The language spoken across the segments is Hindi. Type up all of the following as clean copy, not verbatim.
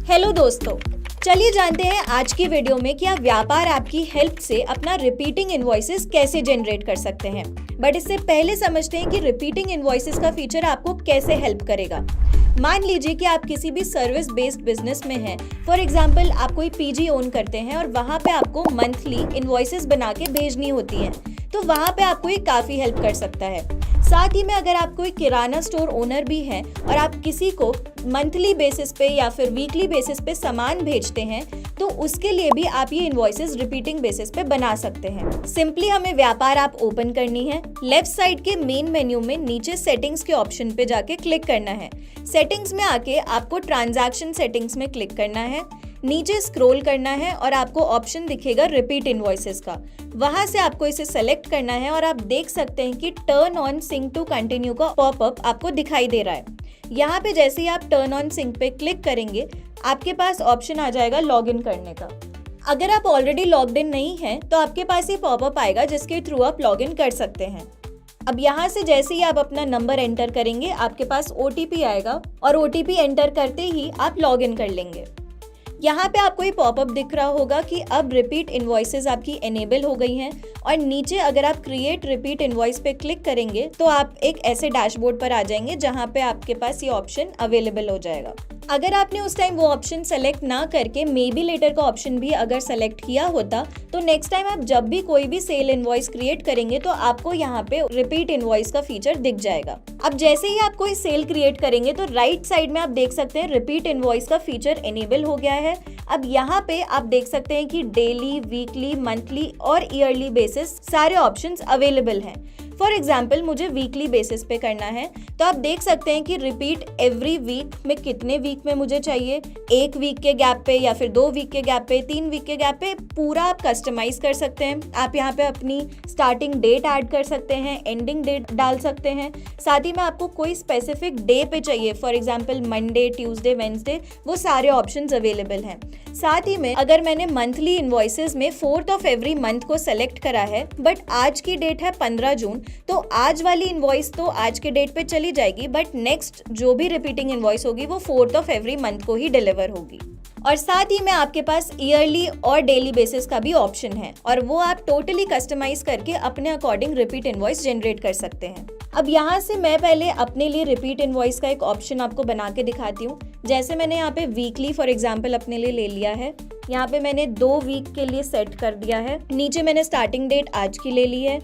हेलो दोस्तों, चलिए जानते हैं आज की वीडियो में कि आप व्यापार ऐप की हेल्प से अपना रिपीटिंग इनवॉइसेस कैसे जनरेट कर सकते हैं। बट इससे पहले समझते हैं कि रिपीटिंग इनवॉइसेस का फीचर आपको कैसे हेल्प करेगा। मान लीजिए कि आप किसी भी सर्विस बेस्ड बिजनेस में हैं। फॉर एग्जांपल, आप कोई पीजी ओन करते हैं और वहाँ पे आपको मंथली इनवॉइसेस बना के भेजनी होती हैं, तो वहाँ पे आपको ये काफ़ी हेल्प कर सकता है। साथ ही में अगर आप कोई किराना स्टोर ओनर भी हैं और आप किसी को मंथली बेसिस पे या फिर वीकली बेसिस पे सामान भेजते हैं, तो उसके लिए भी आप ये इनवॉइसेस रिपीटिंग बेसिस पे बना सकते हैं। सिंपली हमें व्यापार ऐप ओपन करनी है। लेफ्ट साइड के मेन मेन्यू में नीचे सेटिंग्स के ऑप्शन पे जाके क्लिक करना है। सेटिंग्स में आके आपको ट्रांजैक्शन सेटिंग्स में क्लिक करना है। नीचे स्क्रॉल करना है और आपको ऑप्शन दिखेगा रिपीट इनवॉइसेस का। वहां से आपको इसे सेलेक्ट करना है और आप देख सकते हैं कि turn on sync to continue का पॉपअप आपको दिखाई दे रहा है। यहाँ पे जैसे ही आप टर्न ऑन सिंक पे क्लिक करेंगे, आपके पास ऑप्शन आ जाएगा लॉग इन करने का। अगर आप ऑलरेडी लॉग्ड इन नहीं हैं, तो आपके पास ये पॉपअप आएगा जिसके थ्रू आप लॉग इन कर सकते हैं। अब यहाँ से जैसे ही आप अपना नंबर एंटर करेंगे, आपके पास OTP आएगा और OTP एंटर करते ही आप लॉग इन कर लेंगे। यहाँ पे आपको ये पॉपअप दिख रहा होगा कि अब रिपीट इनवॉइसेस आपकी एनेबल हो गई हैं और नीचे अगर आप क्रिएट रिपीट इनवॉइस पे क्लिक करेंगे तो आप एक ऐसे डैशबोर्ड पर आ जाएंगे जहाँ पे आपके पास ये ऑप्शन अवेलेबल हो जाएगा। अगर आपने उस टाइम वो ऑप्शन सेलेक्ट ना करके मे बी लेटर का ऑप्शन भी अगर सेलेक्ट किया होता, तो नेक्स्ट टाइम आप जब भी कोई भी सेल इनवॉइस क्रिएट करेंगे तो आपको यहाँ पे रिपीट इनवॉइस का फीचर दिख जाएगा। अब जैसे ही आप कोई सेल क्रिएट करेंगे तो राइट साइड में आप देख सकते हैं रिपीट इनवॉइस का फीचर एनेबल हो गया है। अब यहाँ पे आप देख सकते हैं कि डेली, वीकली, मंथली और ईयरली बेसिस सारे ऑप्शंस अवेलेबल हैं। फॉर एग्जाम्पल, मुझे वीकली बेसिस पे करना है, तो आप देख सकते हैं कि रिपीट एवरी वीक में कितने वीक में मुझे चाहिए, 1 वीक के गैप पे या फिर 2 वीक के गैप पे, 3 वीक के गैप पे, पूरा आप कस्टमाइज कर सकते हैं। आप यहाँ पे अपनी स्टार्टिंग डेट ऐड कर सकते हैं, एंडिंग डेट डाल सकते हैं। साथ ही में आपको कोई स्पेसिफिक डे पे चाहिए, for example Monday, Tuesday, Wednesday, वो सारे ऑप्शंस अवेलेबल हैं। साथ ही में अगर मैंने मंथली इनवॉइसेस में 4th ऑफ एवरी मंथ को सेलेक्ट करा है, बट आज की डेट है 15 जून, तो आज वाली इनवॉइस तो आज के डेट पे चली जाएगी, बट नेक्स्ट जो भी रिपीटिंग इनवॉइस होगी वो 4th ऑफ एवरी मंथ को ही डिलीवर होगी। और साथ ही में आपके पास ईयरली और डेली बेसिस का भी ऑप्शन है और वो आप टोटली कस्टमाइज करके अपने अकॉर्डिंग रिपीट इनवॉइस जनरेट कर सकते हैं। अब यहाँ से मैं पहले अपने लिए रिपीट इनवॉइस का एक ऑप्शन आपको बना के दिखाती हूँ। जैसे मैंने यहाँ पे वीकली फॉर एग्जाम्पल अपने लिए ले लिया है। यहाँ पे मैंने 2 वीक के लिए सेट कर दिया है। नीचे मैंने स्टार्टिंग डेट आज की ले ली है।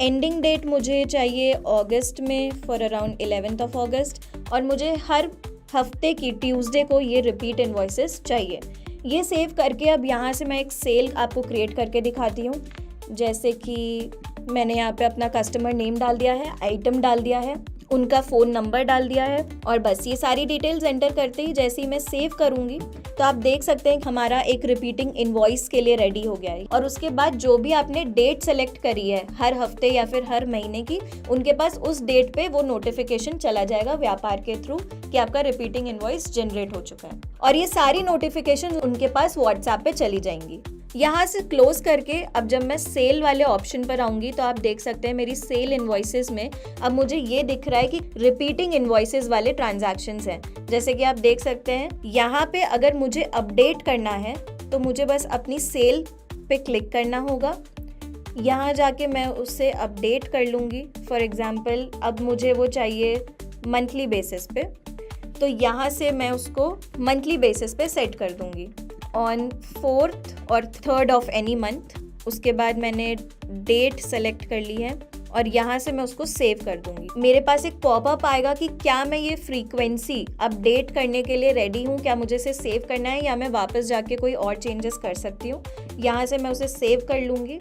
एंडिंग डेट मुझे चाहिए अगस्त में फॉर अराउंड 11th ऑफ अगस्त, और मुझे हर हफ्ते की ट्यूसडे को ये रिपीट इनवॉइसेस चाहिए। ये सेव करके अब यहाँ से मैं एक सेल आपको क्रिएट करके दिखाती हूँ। जैसे कि मैंने यहाँ पे अपना कस्टमर नेम डाल दिया है, आइटम डाल दिया है, उनका फ़ोन नंबर डाल दिया है, और बस ये सारी डिटेल्स एंटर करते ही जैसे ही मैं सेव करूँगी तो आप देख सकते हैं हमारा एक रिपीटिंग इनवॉइस के लिए रेडी हो गया है। और उसके बाद जो भी आपने डेट सेलेक्ट करी है हर हफ्ते या फिर हर महीने की, उनके पास उस डेट पे वो नोटिफिकेशन चला जाएगा व्यापार के थ्रू कि आपका रिपीटिंग इनवॉइस जनरेट हो चुका है, और ये सारी नोटिफिकेशन उनके पास व्हाट्सएप पे चली जाएंगी। यहाँ से क्लोज करके अब जब मैं सेल वाले ऑप्शन पर आऊंगी तो आप देख सकते हैं मेरी सेल इनवॉइसेस में अब मुझे ये दिख रहा है कि रिपीटिंग इनवॉइसेस वाले ट्रांजैक्शंस हैं। जैसे कि आप देख सकते हैं यहाँ पे अगर मुझे अपडेट करना है तो मुझे बस अपनी सेल पे क्लिक करना होगा। यहाँ जाके मैं उससे अपडेट कर लूँगी। फॉर एग्जाम्पल, अब मुझे वो चाहिए मंथली बेसिस पे, तो यहाँ से मैं उसको मंथली बेसिस पे सेट कर दूँगी ऑन 4th और 3rd ऑफ एनी मंथ। उसके बाद मैंने डेट सेलेक्ट कर ली है और यहाँ से मैं उसको सेव कर दूंगी। मेरे पास एक पॉपअप आएगा कि क्या मैं ये फ्रीक्वेंसी अपडेट करने के लिए रेडी हूँ, क्या मुझे इसे सेव करना है या मैं वापस जाके कोई और चेंजेस कर सकती हूँ। यहाँ से मैं उसे सेव कर लूँगी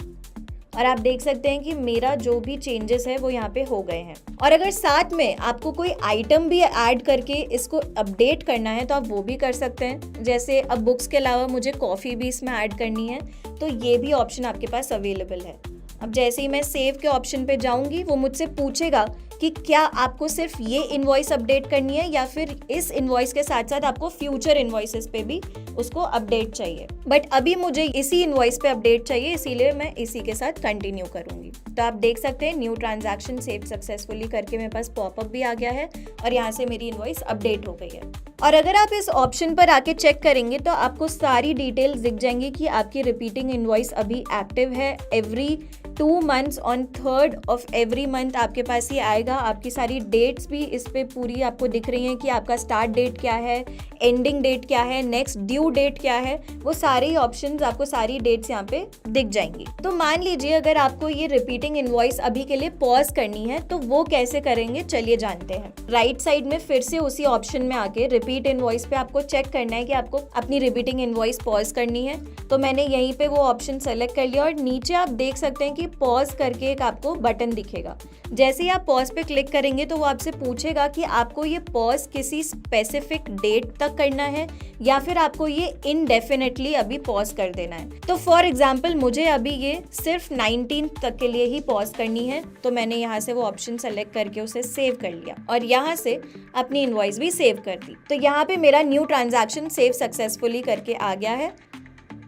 और आप देख सकते हैं कि मेरा जो भी चेंजेस है वो यहाँ पे हो गए हैं। और अगर साथ में आपको कोई आइटम भी ऐड करके इसको अपडेट करना है तो आप वो भी कर सकते हैं। जैसे अब बुक्स के अलावा मुझे कॉफ़ी भी इसमें ऐड करनी है, तो ये भी ऑप्शन आपके पास अवेलेबल है। अब जैसे ही मैं सेव के ऑप्शन पे जाऊंगी वो मुझसे पूछेगा कि क्या आपको सिर्फ ये इनवॉइस अपडेट करनी है या फिर इस इनवॉइस के साथ साथ आपको फ्यूचर इनवॉइसेस पे भी उसको अपडेट चाहिए। बट अभी मुझे इसी इनवॉइस पे अपडेट चाहिए, इसीलिए मैं इसी के साथ कंटिन्यू करूंगी। तो आप देख सकते हैं न्यू ट्रांजैक्शन सेव सक्सेसफुली करके मेरे पास पॉपअप भी आ गया है और यहाँ से मेरी इनवॉइस अपडेट हो गई है। और अगर आप इस ऑप्शन पर आके चेक करेंगे तो आपको सारी डिटेल्स दिख जाएंगी कि आपकी रिपीटिंग इनवॉइस अभी एक्टिव है। Every 2 months on 3rd of every month आपके पास ये आएगा। आपकी सारी डेट्स भी इस पे पूरी आपको दिख रही हैं कि आपका स्टार्ट डेट क्या है, एंडिंग डेट क्या है, नेक्स्ट ड्यू डेट क्या है, वो सारे ऑप्शंस आपको सारी डेट्स यहाँ पे दिख जाएंगी। तो मान लीजिए अगर आपको ये रिपीटिंग इनवॉइस अभी के लिए पॉज करनी है तो वो कैसे करेंगे, चलिए जानते हैं। राइट साइड में फिर से उसी ऑप्शन में आके रिपीट इनवॉइस पे आपको चेक करना है कि आपको अपनी रिपीटिंग इनवॉइस पॉज करनी है। तो मैंने यहीं पे वो ऑप्शन सेलेक्ट कर लिया और नीचे आप देख सकते हैं कि पॉज करके एक आपको बटन दिखेगा। जैसे ही आप पॉज पे क्लिक करेंगे तो वो आपसे पूछेगा कि आपको ये पॉज किसी स्पेसिफिक डेट तक करना है या फिर आपको ये इनडेफिनेटली अभी पॉज कर देना है। तो फॉर एग्जांपल मुझे अभी ये सिर्फ 19 तक के लिए ही पॉज करनी है, तो मैंने यहाँ से वो ऑप्शन सेलेक्ट करके उसे सेव कर लिया और यहाँ से अपनी इनवॉइस भी सेव कर दी। तो यहाँ पे मेरा न्यू ट्रांजैक्शन सेव सक्सेसफुली करके आ गया है।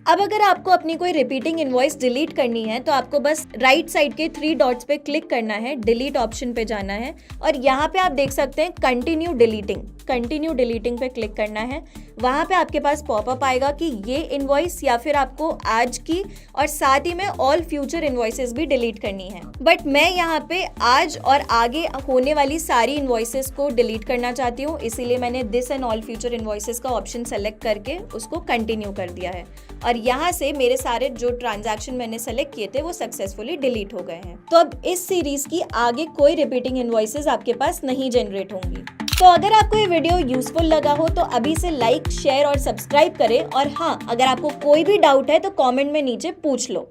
अब अगर आपको अपनी कोई रिपीटिंग इनवॉइस डिलीट करनी है तो आपको बस राइट साइड के 3 डॉट्स पे क्लिक करना है, डिलीट ऑप्शन पे जाना है और यहाँ पे आप देख सकते हैं कंटिन्यू डिलीटिंग पे क्लिक करना है। वहाँ पे आपके पास पॉपअप आएगा कि ये इनवॉइस या फिर आपको आज की और साथ ही में ऑल फ्यूचर इनवॉइसेस भी डिलीट करनी है। बट मैं यहाँ पे आज और आगे होने वाली सारी इनवॉइसेस को डिलीट करना चाहती हूँ, इसीलिए मैंने this and all future invoices का ऑप्शन सेलेक्ट करके उसको कंटिन्यू कर दिया है और यहाँ से मेरे सारे जो ट्रांजैक्शन मैंने सेलेक्ट किए थे वो सक्सेसफुली डिलीट हो गए हैं। तो अब इस सीरीज की आगे कोई रिपीटिंग इनवॉइसेस आपके पास नहीं जनरेट होंगी। तो अगर आपको ये वीडियो यूजफुल लगा हो तो अभी से लाइक, शेयर और सब्सक्राइब करें और हाँ, अगर आपको कोई भी डाउट है तो कमेंट में नीचे पूछ लो।